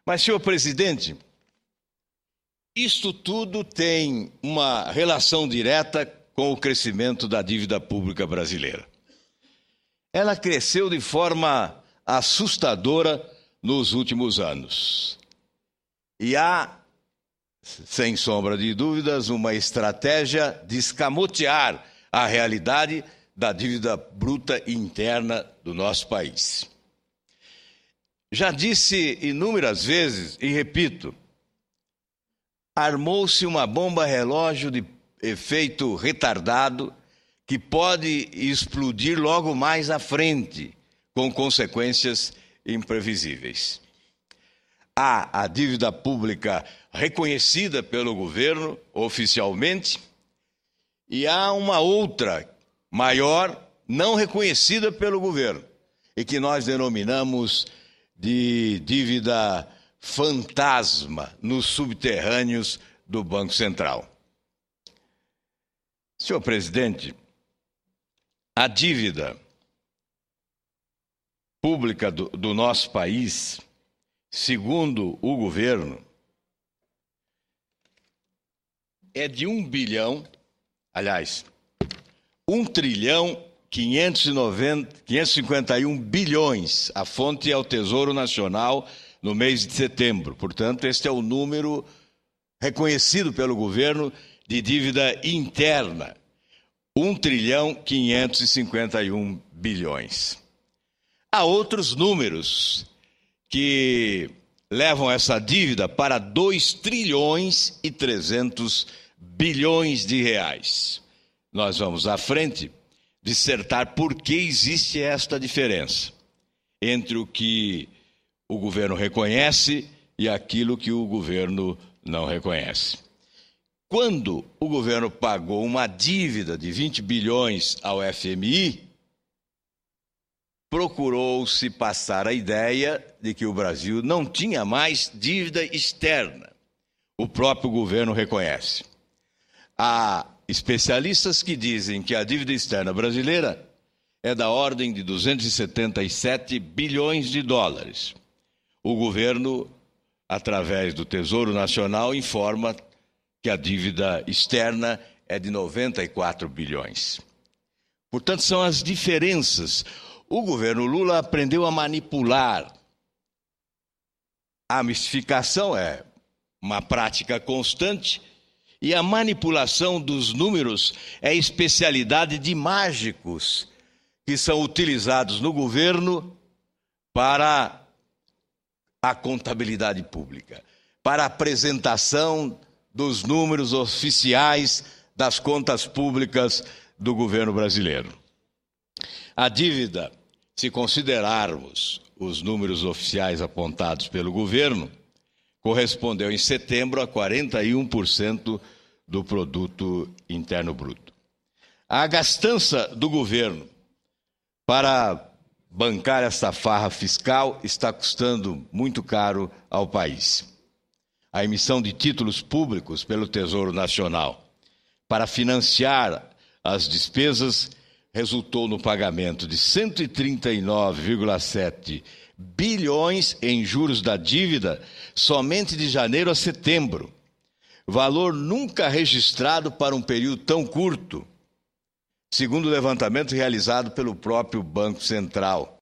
Mas, senhor presidente, isto tudo tem uma relação direta com o crescimento da dívida pública brasileira. Ela cresceu de forma assustadora nos últimos anos. E há, sem sombra de dúvidas, uma estratégia de escamotear a realidade da dívida bruta interna do nosso país. Já disse inúmeras vezes, e repito, armou-se uma bomba relógio de efeito retardado que pode explodir logo mais à frente, com consequências imprevisíveis. Há a dívida pública reconhecida pelo governo oficialmente e há uma outra, maior, não reconhecida pelo governo e que nós denominamos de dívida fantasma nos subterrâneos do Banco Central. Senhor presidente, a dívida pública do nosso país, segundo o governo, é de 1 trilhão 551 bilhões. A fonte é o Tesouro Nacional no mês de setembro. Portanto, este é o número reconhecido pelo governo de dívida interna. 1 trilhão 551 bilhões. Há outros números que levam essa dívida para 2 trilhões e 300 bilhões de reais. Nós vamos à frente dissertar por que existe esta diferença entre o que o governo reconhece e aquilo que o governo não reconhece. Quando o governo pagou uma dívida de 20 bilhões ao FMI, procurou-se passar a ideia de que o Brasil não tinha mais dívida externa. O próprio governo reconhece. Há especialistas que dizem que a dívida externa brasileira é da ordem de 277 bilhões de dólares. O governo, através do Tesouro Nacional, informa que a dívida externa é de 94 bilhões. Portanto, são as diferenças. O governo Lula aprendeu a manipular. A mistificação é uma prática constante e a manipulação dos números é especialidade de mágicos que são utilizados no governo para a contabilidade pública, para a apresentação dos números oficiais das contas públicas do governo brasileiro. A dívida, se considerarmos os números oficiais apontados pelo governo, correspondeu em setembro a 41% do produto interno bruto. A gastança do governo para bancar essa farra fiscal está custando muito caro ao país. A emissão de títulos públicos pelo Tesouro Nacional para financiar as despesas resultou no pagamento de 139,7 bilhões em juros da dívida somente de janeiro a setembro, valor nunca registrado para um período tão curto, segundo o levantamento realizado pelo próprio Banco Central.